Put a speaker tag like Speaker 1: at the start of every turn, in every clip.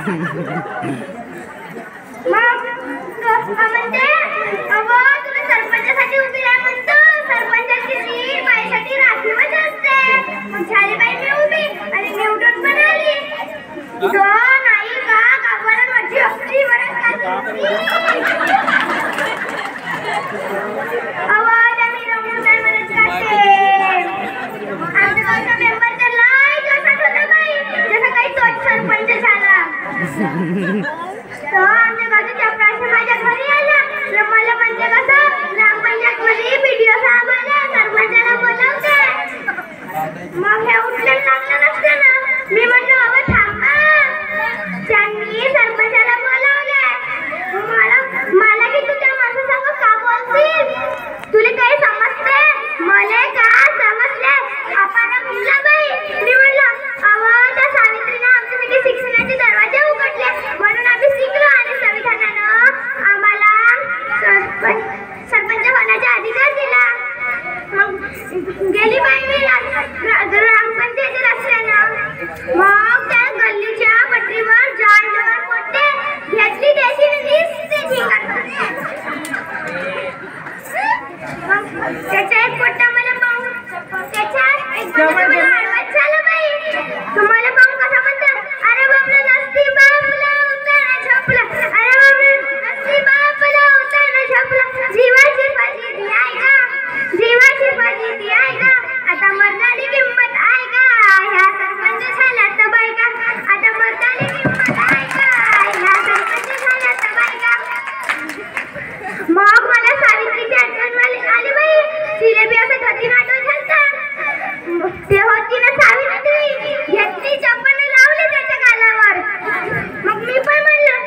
Speaker 1: म्हणते अगं तुला सरपंचासाठी उभी राहा म्हणतो. सरपंचाची सीट बाईसाठी राखीवच असते. मग झाली बाई मी उभी आणि निवडून पण आली. नाही का गावाला माझी असली बरं आवाज आम्ही रमून काय म्हणत करते. आमच्या गावचा मेंबर तर लय जोशात होता बाई. जसं काही तोच सरपंच झाला. आमच्या गावच्या चपराशी माझ्या घरी आला. मला म्हणजे कसं ग्रामपंचायत मध्ये व्हिडिओ साहेब आले. सरपंचाला बोलवते. मग हे उठले लागलं नसतं ना. मी म्हणलं अगं थांबा. त्यांनी सरपंचाला बोलवले. मला की तू त्या माणसासंग का बोलशील. तुला काही समजते. मला का समजले. आपण म्हणला बाई. मी म्हणलं अहो त्या सावित्रीनं आमच्यासाठी शिक्षणाचे दरवाजे उघडले म्हणून आम्ही शिकलो आणि संविधानानं आम्हाला सरपंच होण्याचा अधिकार दिला. मग गेली बाई मी ग्रामपंचायतीत असल्यानं. मग त्या गल्लीच्या पटरीवर जाण पोट्टे घेतली त्याची मग त्याचा एक पोट्टा मला पाहून त्याच्या एक आडवाच झाला बाई. तुम्हाला पाहून कसा म्हणतात अरे बापला नसती बापला उताना झोपला. अरे बापला नसती बापला उताना झोपला. जीवाची फजिती आहे का. जीवाची फजिती आहे का. आता मरणारी किंमत आहे का. ह्या सरपंच झाल्या तर बाई का. आता मरणारी किंमत आहे का. ह्या सरपंच झाल्या तर बाई का. मग मला सावित्रीची आठवण आली बाई. तिला बी असं धतीन आठवण झालता. ते होती ना सावित्री. घेतली चप्पल लावली त्याच्या गालावर. मग मी पण म्हणलं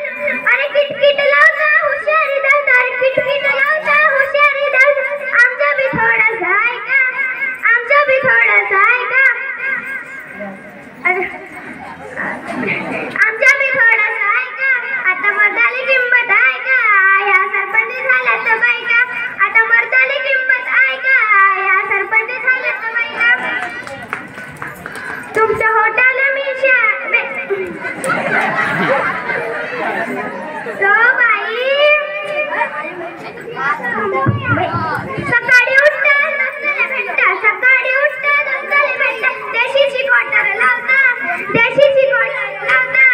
Speaker 1: अरे किटकिट लावता हुशारी धावता. किटकिट लावता हुशारी धावता. आमच्या बी थोडंसं आहे का. आमच्या बी थोडंसं आहे का. आमच्या बी थोडंसं आहे का. आता मर्दाली किंमत आहे का. ह्या सरपंच झाल्या तर बाई का. आता मर्दाली किंमत आहे का. ह्या सरपंच झाल्या तर बाई का. तुमच्या होटाला मी तो बाई सकाळी उठता दोस्ताला भेटता. सकाळी उठता दोस्ताला भेटता. देशीची क्वार्टर लावता. देशीची क्वार्टर लावता.